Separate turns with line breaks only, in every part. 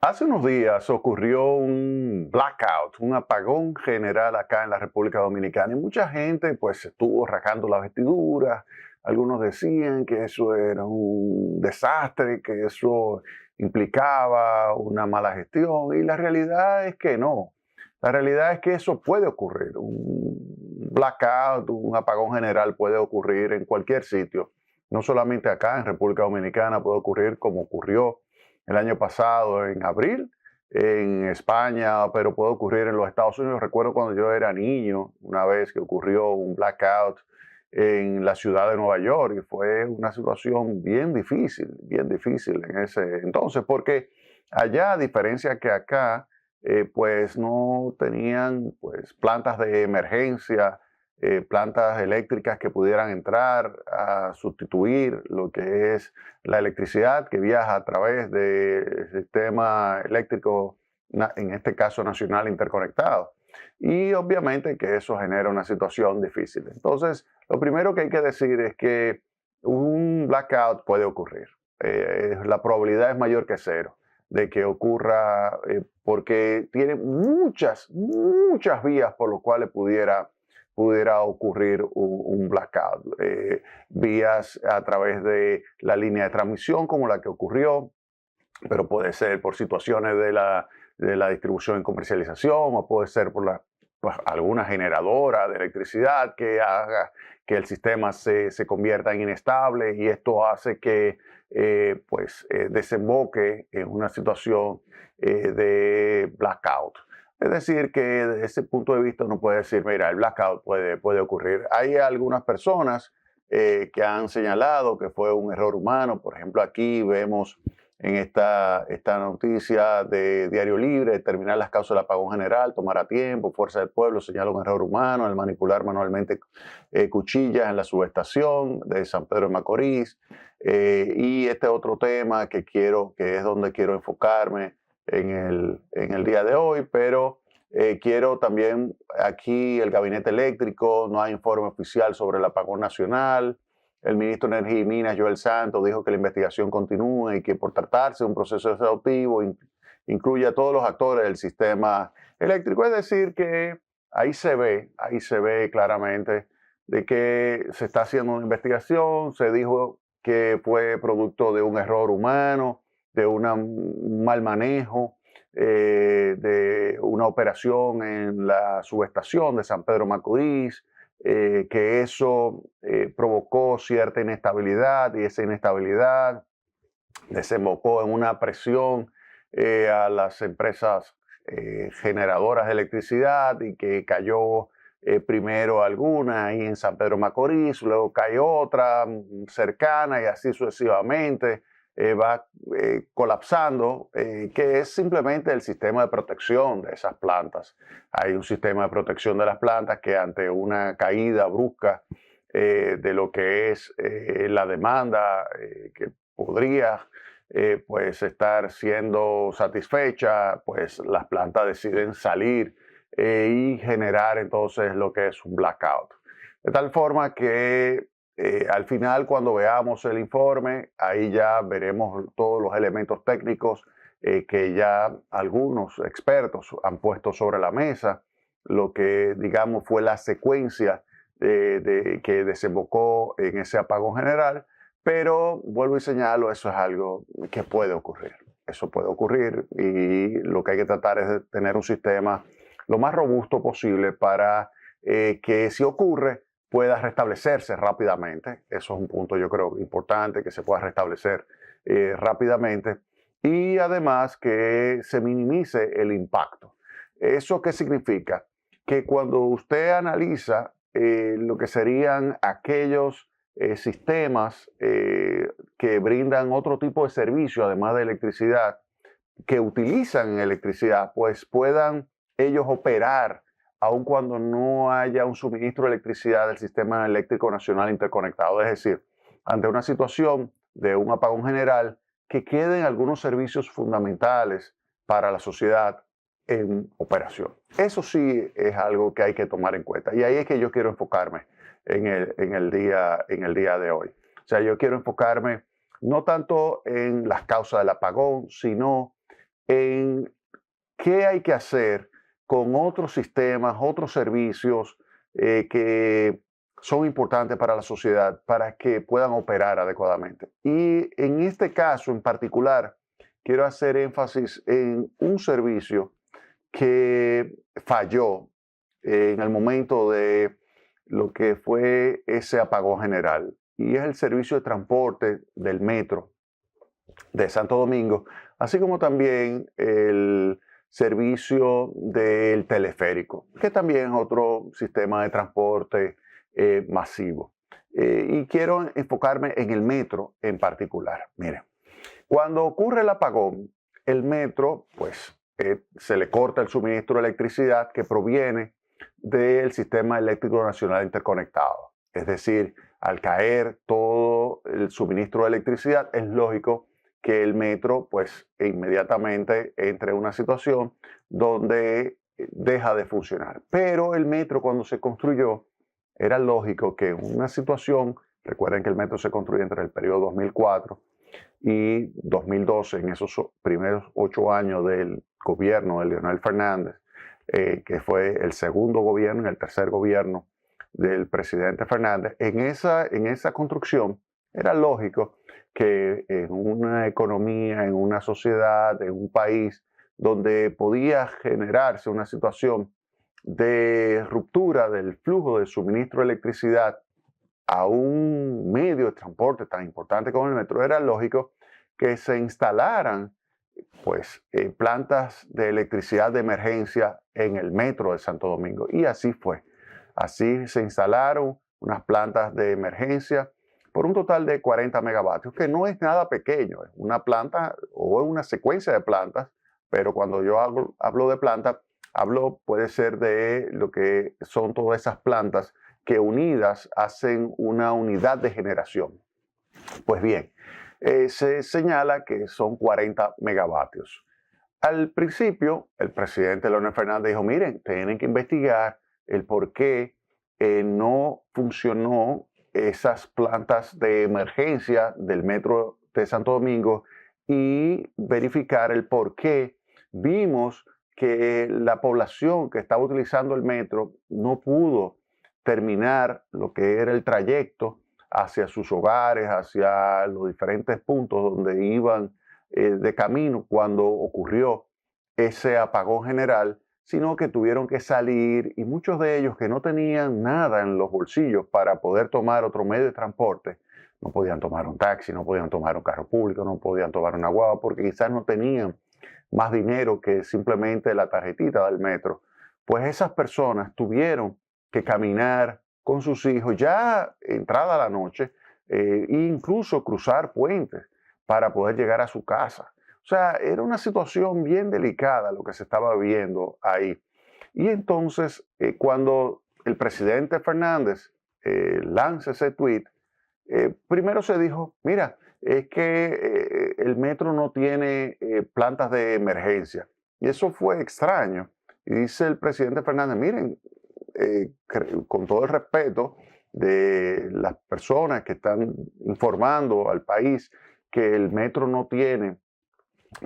Hace unos días ocurrió un blackout, un apagón general acá en la República Dominicana y mucha gente pues estuvo rasgando las vestiduras. Algunos decían que eso era un desastre, que eso implicaba una mala gestión y la realidad es que no. La realidad es que eso puede ocurrir. Un blackout, un apagón general puede ocurrir en cualquier sitio. No solamente acá en República Dominicana puede ocurrir como ocurrió el año pasado, en abril, en España, pero puede ocurrir en los Estados Unidos. Recuerdo cuando yo era niño, una vez que ocurrió un blackout en la ciudad de Nueva York y fue una situación bien difícil en ese entonces, porque allá, a diferencia que acá, pues no tenían pues plantas de emergencia, plantas eléctricas que pudieran entrar a sustituir lo que es la electricidad que viaja a través del sistema eléctrico, en este caso nacional interconectado. Y obviamente que eso genera una situación difícil. Entonces, lo primero que hay que decir es que un blackout puede ocurrir. La probabilidad es mayor que cero de que ocurra porque tiene muchas vías por las cuales pudiera ocurrir un blackout. Vías a través de la línea de transmisión como la que ocurrió, pero puede ser por situaciones de la distribución y comercialización, o puede ser por pues, alguna generadora de electricidad que haga que el sistema se convierta en inestable y esto hace que desemboque en una situación de blackout. Es decir, que desde ese punto de vista uno puede decir, mira, el blackout puede ocurrir. Hay algunas personas que han señalado que fue un error humano. Por ejemplo, aquí vemos en esta noticia de Diario Libre, determinar las causas del apagón general, tomará tiempo, Fuerza del Pueblo señala un error humano al manipular manualmente cuchillas en la subestación de San Pedro de Macorís. Y este otro tema que es donde quiero enfocarme en el día de hoy, pero quiero también aquí el gabinete eléctrico, no hay informe oficial sobre el apagón nacional. El ministro de Energía y Minas, Joel Santos, dijo que la investigación continúa y que por tratarse de un proceso exhaustivo incluye a todos los actores del sistema eléctrico. Es decir, que ahí se ve claramente de que se está haciendo una investigación, se dijo que fue producto de un error humano, de un mal manejo, de una operación en la subestación de San Pedro Macorís, que eso provocó cierta inestabilidad y esa inestabilidad desembocó en una presión a las empresas generadoras de electricidad y que cayó primero alguna ahí en San Pedro Macorís, luego cayó otra cercana y así sucesivamente. Va colapsando, que es simplemente el sistema de protección de esas plantas. Hay un sistema de protección de las plantas que ante una caída brusca de lo que es la demanda que podría pues estar siendo satisfecha, pues las plantas deciden salir y generar entonces lo que es un blackout. De tal forma que al final, cuando veamos el informe, ahí ya veremos todos los elementos técnicos que ya algunos expertos han puesto sobre la mesa, lo que digamos fue la secuencia que desembocó en ese apagón general, pero vuelvo y señalo, eso es algo que puede ocurrir. Eso puede ocurrir y lo que hay que tratar es de tener un sistema lo más robusto posible para que si ocurre pueda restablecerse rápidamente. Eso es un punto yo creo importante, que se pueda restablecer rápidamente y además que se minimice el impacto. ¿Eso qué significa? Que cuando usted analiza lo que serían aquellos sistemas que brindan otro tipo de servicio, además de electricidad, que utilizan electricidad, pues puedan ellos operar aun cuando no haya un suministro de electricidad del Sistema Eléctrico Nacional Interconectado. Es decir, ante una situación de un apagón general, que queden algunos servicios fundamentales para la sociedad en operación. Eso sí es algo que hay que tomar en cuenta. Y ahí es que yo quiero enfocarme en el día de hoy. O sea, yo quiero enfocarme no tanto en las causas del apagón, sino en qué hay que hacer con otros sistemas, otros servicios que son importantes para la sociedad para que puedan operar adecuadamente. Y en este caso en particular, quiero hacer énfasis en un servicio que falló en el momento de lo que fue ese apagón general, y es el servicio de transporte del metro de Santo Domingo, así como también el servicio del teleférico, que también es otro sistema de transporte masivo. Y quiero enfocarme en el metro en particular. Miren, cuando ocurre el apagón, el metro, pues, se le corta el suministro de electricidad que proviene del Sistema Eléctrico Nacional Interconectado. Es decir, al caer todo el suministro de electricidad, es lógico que el metro, pues, inmediatamente entre en una situación donde deja de funcionar. Pero el metro, cuando se construyó, era lógico que en una situación, recuerden que el metro se construyó entre el periodo 2004 y 2012, en esos primeros 8 años del gobierno de Leonel Fernández, que fue el segundo gobierno y el tercer gobierno del presidente Fernández, en esa construcción era lógico que en una economía, en una sociedad, en un país donde podía generarse una situación de ruptura del flujo de suministro de electricidad a un medio de transporte tan importante como el metro, era lógico que se instalaran pues, plantas de electricidad de emergencia en el metro de Santo Domingo. Y así fue. Así se instalaron unas plantas de emergencia por un total de 40 megavatios, que no es nada pequeño, es una planta o una secuencia de plantas, pero cuando yo hablo de planta, puede ser de lo que son todas esas plantas que unidas hacen una unidad de generación. Pues bien, se señala que son 40 megavatios. Al principio, el presidente Leonel Fernández dijo, miren, tienen que investigar el por qué no funcionó esas plantas de emergencia del metro de Santo Domingo y verificar el por qué vimos que la población que estaba utilizando el metro no pudo terminar lo que era el trayecto hacia sus hogares, hacia los diferentes puntos donde iban de camino cuando ocurrió ese apagón general, sino que tuvieron que salir, y muchos de ellos que no tenían nada en los bolsillos para poder tomar otro medio de transporte, no podían tomar un taxi, no podían tomar un carro público, no podían tomar una guagua, porque quizás no tenían más dinero que simplemente la tarjetita del metro. Pues esas personas tuvieron que caminar con sus hijos ya entrada la noche e incluso cruzar puentes para poder llegar a su casa. O sea, era una situación bien delicada lo que se estaba viviendo ahí. Y entonces, cuando el presidente Fernández lanza ese tweet, primero se dijo, mira, es que el metro no tiene plantas de emergencia. Y eso fue extraño. Y dice el presidente Fernández, miren, con todo el respeto de las personas que están informando al país que el metro no tiene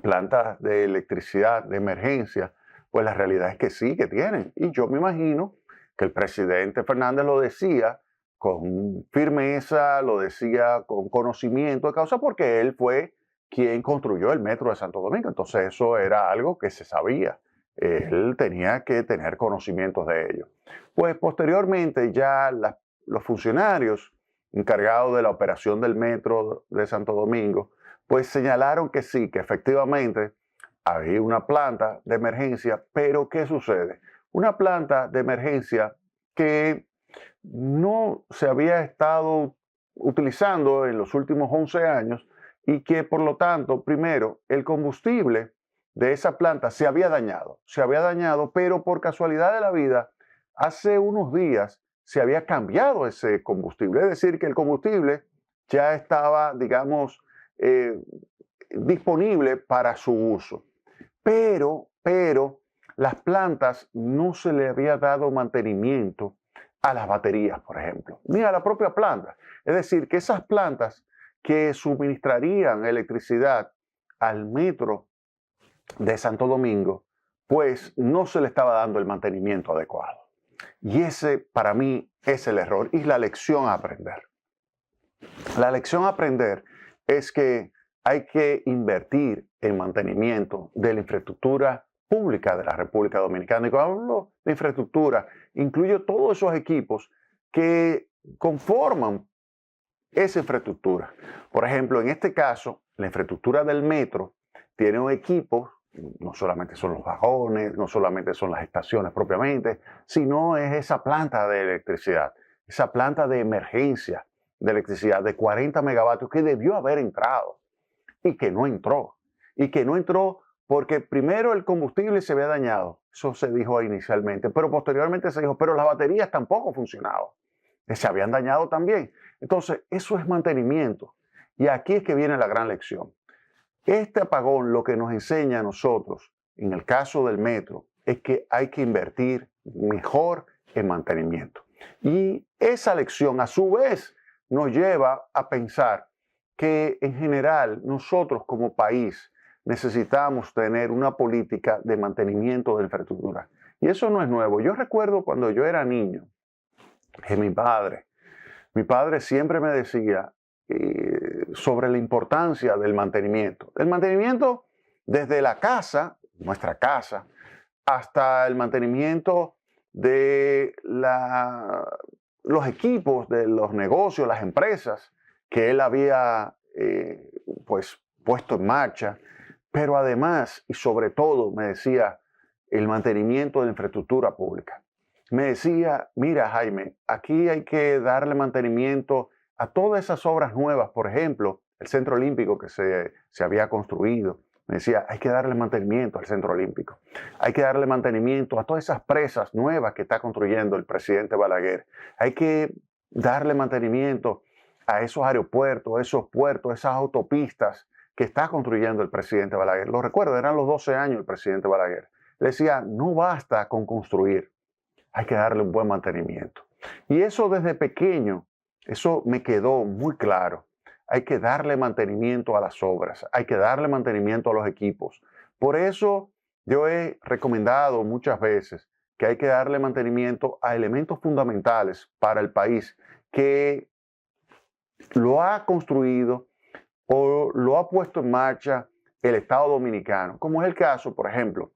plantas de electricidad de emergencia, pues la realidad es que sí, que tienen. Y yo me imagino que el presidente Fernández lo decía con firmeza, lo decía con conocimiento de causa, porque él fue quien construyó el metro de Santo Domingo. Entonces eso era algo que se sabía. Él tenía que tener conocimientos de ello. Pues posteriormente ya los funcionarios encargados de la operación del metro de Santo Domingo, pues señalaron que sí, que efectivamente había una planta de emergencia, pero ¿qué sucede? Una planta de emergencia que no se había estado utilizando en los últimos 11 años y que por lo tanto, primero, el combustible de esa planta se había dañado, pero por casualidad de la vida, hace unos días se había cambiado ese combustible, es decir, que el combustible ya estaba, digamos, disponible para su uso. Pero las plantas no se le había dado mantenimiento a las baterías, por ejemplo, ni a la propia planta. Es decir, que esas plantas que suministrarían electricidad al metro de Santo Domingo, pues no se le estaba dando el mantenimiento adecuado. Y ese, para mí, es el error y la lección a aprender. La lección a aprender es que hay que invertir en mantenimiento de la infraestructura pública de la República Dominicana. Y cuando hablo de infraestructura, incluyo todos esos equipos que conforman esa infraestructura. Por ejemplo, en este caso, la infraestructura del metro tiene un equipo, no solamente son los vagones, no solamente son las estaciones propiamente, sino es esa planta de electricidad, esa planta de emergencia de electricidad de 40 megavatios que debió haber entrado y que no entró. Y que no entró porque primero el combustible se había dañado, eso se dijo inicialmente, pero posteriormente se dijo, pero las baterías tampoco funcionaban, se habían dañado también. Entonces, eso es mantenimiento. Y aquí es que viene la gran lección. Este apagón lo que nos enseña a nosotros, en el caso del metro, es que hay que invertir mejor en mantenimiento. Y esa lección, a su vez, nos lleva a pensar que en general nosotros como país necesitamos tener una política de mantenimiento de infraestructura. Y eso no es nuevo. Yo recuerdo cuando yo era niño, que mi padre siempre me decía sobre la importancia del mantenimiento. El mantenimiento desde la casa, nuestra casa, hasta el mantenimiento de los equipos de los negocios, las empresas que él había pues puesto en marcha, pero además y sobre todo me decía el mantenimiento de la infraestructura pública. Me decía, mira Jaime, aquí hay que darle mantenimiento a todas esas obras nuevas, por ejemplo, el Centro Olímpico que se había construido. Me decía, hay que darle mantenimiento al Centro Olímpico. Hay que darle mantenimiento a todas esas presas nuevas que está construyendo el presidente Balaguer. Hay que darle mantenimiento a esos aeropuertos, a esos puertos, esas autopistas que está construyendo el presidente Balaguer. Lo recuerdo, eran los 12 años del presidente Balaguer. Le decía, no basta con construir, hay que darle un buen mantenimiento. Y eso desde pequeño, eso me quedó muy claro. Hay que darle mantenimiento a las obras, hay que darle mantenimiento a los equipos. Por eso yo he recomendado muchas veces que hay que darle mantenimiento a elementos fundamentales para el país que lo ha construido o lo ha puesto en marcha el Estado Dominicano, como es el caso, por ejemplo,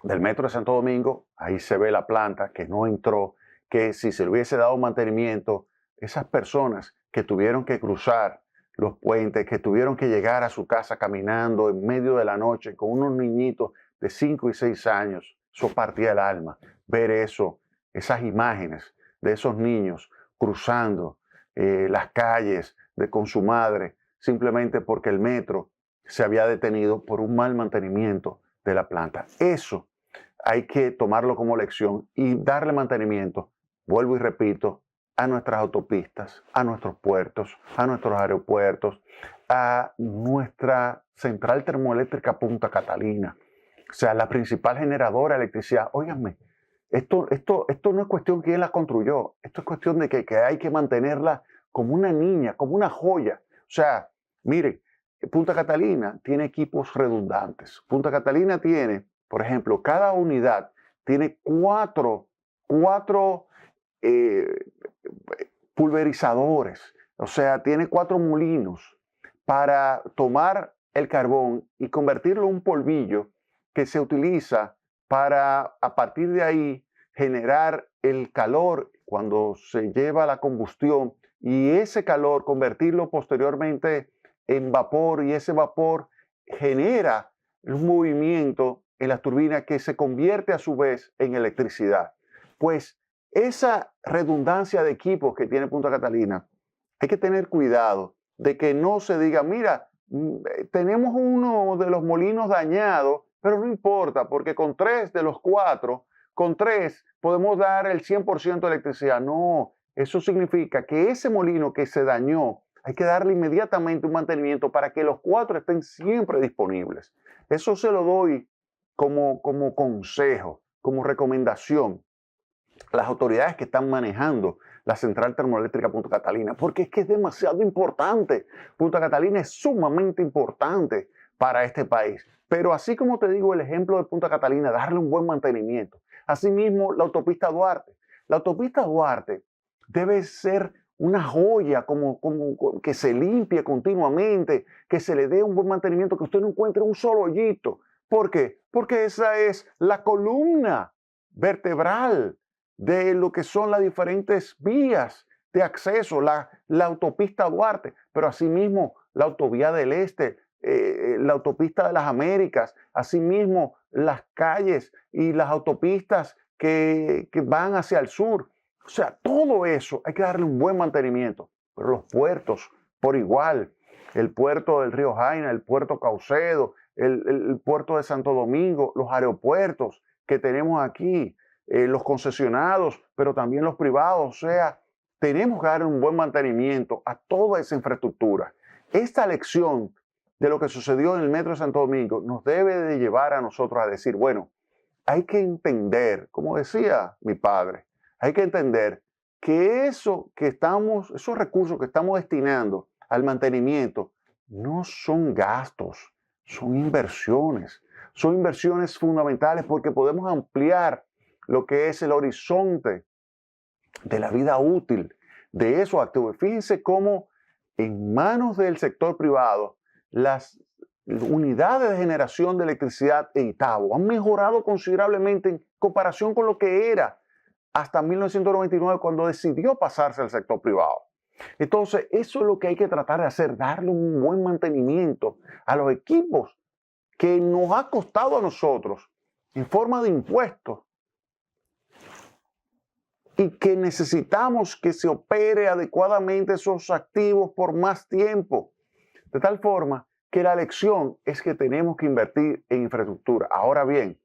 del Metro de Santo Domingo. Ahí se ve la planta que no entró, que si se le hubiese dado mantenimiento, esas personas que tuvieron que cruzar los puentes, que tuvieron que llegar a su casa caminando en medio de la noche con unos niñitos de 5 y 6 años, eso partía el alma. Ver eso, esas imágenes de esos niños cruzando las calles con su madre, simplemente porque el metro se había detenido por un mal mantenimiento de la planta. Eso hay que tomarlo como lección y darle mantenimiento, vuelvo y repito, a nuestras autopistas, a nuestros puertos, a nuestros aeropuertos, a nuestra central termoeléctrica Punta Catalina, o sea, la principal generadora de electricidad. Óiganme, esto no es cuestión quién la construyó, esto es cuestión de que hay que mantenerla como una niña, como una joya. O sea, mire, Punta Catalina tiene equipos redundantes. Punta Catalina tiene, por ejemplo, cada unidad tiene cuatro pulverizadores, o sea, tiene 4 molinos para tomar el carbón y convertirlo en un polvillo que se utiliza para, a partir de ahí, generar el calor cuando se lleva a la combustión y ese calor convertirlo posteriormente en vapor, y ese vapor genera un movimiento en las turbinas que se convierte a su vez en electricidad. Pues esa redundancia de equipos que tiene Punta Catalina, hay que tener cuidado de que no se diga, mira, tenemos uno de los molinos dañados, pero no importa, porque con 3 de los 4, con 3 podemos dar el 100% de electricidad. No, eso significa que ese molino que se dañó, hay que darle inmediatamente un mantenimiento para que los 4 estén siempre disponibles. Eso se lo doy como consejo, como recomendación a las autoridades que están manejando la central termoeléctrica Punta Catalina, porque es que es demasiado importante. Punta Catalina es sumamente importante para este país. Pero así como te digo el ejemplo de Punta Catalina, darle un buen mantenimiento. Asimismo, la autopista Duarte. La autopista Duarte debe ser una joya, que se limpie continuamente, que se le dé un buen mantenimiento, que usted no encuentre un solo hoyito. ¿Por qué? Porque esa es la columna vertebral de lo que son las diferentes vías de acceso, la autopista Duarte, pero asimismo la autovía del Este, la autopista de las Américas, asimismo las calles y las autopistas que van hacia el sur. O sea, todo eso hay que darle un buen mantenimiento, pero los puertos por igual, el puerto del Río Jaina, el puerto Caucedo, el puerto de Santo Domingo, los aeropuertos que tenemos aquí, los concesionados, pero también los privados. O sea, tenemos que dar un buen mantenimiento a toda esa infraestructura. Esta lección de lo que sucedió en el Metro de Santo Domingo nos debe de llevar a nosotros a decir, bueno, hay que entender, como decía mi padre, hay que entender que esos recursos que estamos destinando al mantenimiento no son gastos, son inversiones. Son inversiones fundamentales porque podemos ampliar lo que es el horizonte de la vida útil de esos activos. Fíjense cómo en manos del sector privado las unidades de generación de electricidad en Itabo han mejorado considerablemente en comparación con lo que era hasta 1999 cuando decidió pasarse al sector privado. Entonces, eso es lo que hay que tratar de hacer, darle un buen mantenimiento a los equipos que nos ha costado a nosotros en forma de impuestos y que necesitamos que se opere adecuadamente esos activos por más tiempo. De tal forma que la lección es que tenemos que invertir en infraestructura. Ahora bien,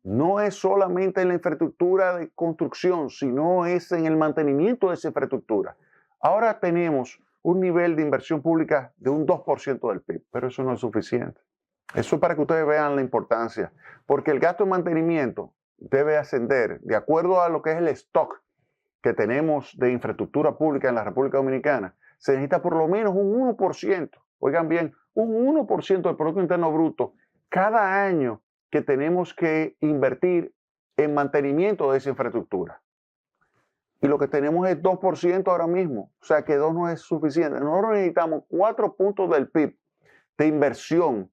no es solamente en la infraestructura de construcción, sino es en el mantenimiento de esa infraestructura. Ahora tenemos un nivel de inversión pública de un 2% del PIB, pero eso no es suficiente. Eso es para que ustedes vean la importancia, porque el gasto de mantenimiento debe ascender de acuerdo a lo que es el stock que tenemos de infraestructura pública en la República Dominicana. Se necesita por lo menos un 1%, oigan bien, un 1% del Producto Interno Bruto cada año que tenemos que invertir en mantenimiento de esa infraestructura. Y lo que tenemos es 2% ahora mismo, o sea que 2 no es suficiente. Nosotros necesitamos 4 puntos del PIB de inversión,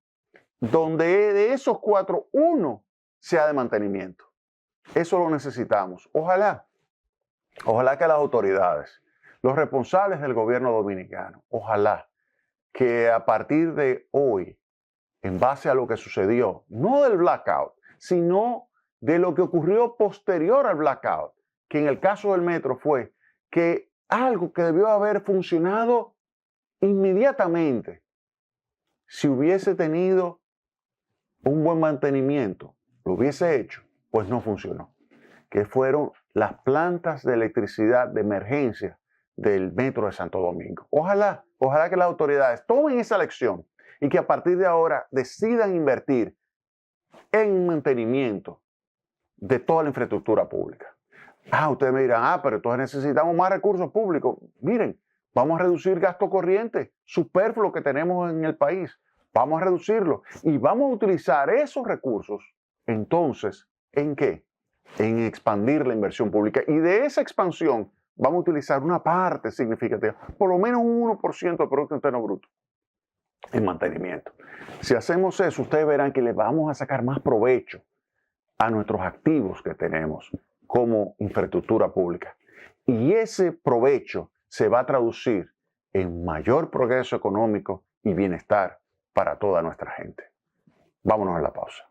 donde de esos 4, 1 sea de mantenimiento. Eso lo necesitamos. Ojalá que las autoridades, los responsables del gobierno dominicano, ojalá que a partir de hoy, en base a lo que sucedió, no del blackout, sino de lo que ocurrió posterior al blackout, que en el caso del metro fue que algo que debió haber funcionado inmediatamente, si hubiese tenido un buen mantenimiento, lo hubiese hecho, pues no funcionó, que fueron las plantas de electricidad de emergencia del Metro de Santo Domingo. Ojalá que las autoridades tomen esa lección y que a partir de ahora decidan invertir en mantenimiento de toda la infraestructura pública. Ustedes me dirán, pero entonces necesitamos más recursos públicos. Miren, vamos a reducir gasto corriente superfluo que tenemos en el país. Vamos a reducirlo y vamos a utilizar esos recursos entonces, ¿en qué? En expandir la inversión pública. Y de esa expansión vamos a utilizar una parte significativa, por lo menos un 1% del Producto Interno Bruto en mantenimiento. Si hacemos eso, ustedes verán que le vamos a sacar más provecho a nuestros activos que tenemos como infraestructura pública. Y ese provecho se va a traducir en mayor progreso económico y bienestar para toda nuestra gente. Vámonos a la pausa.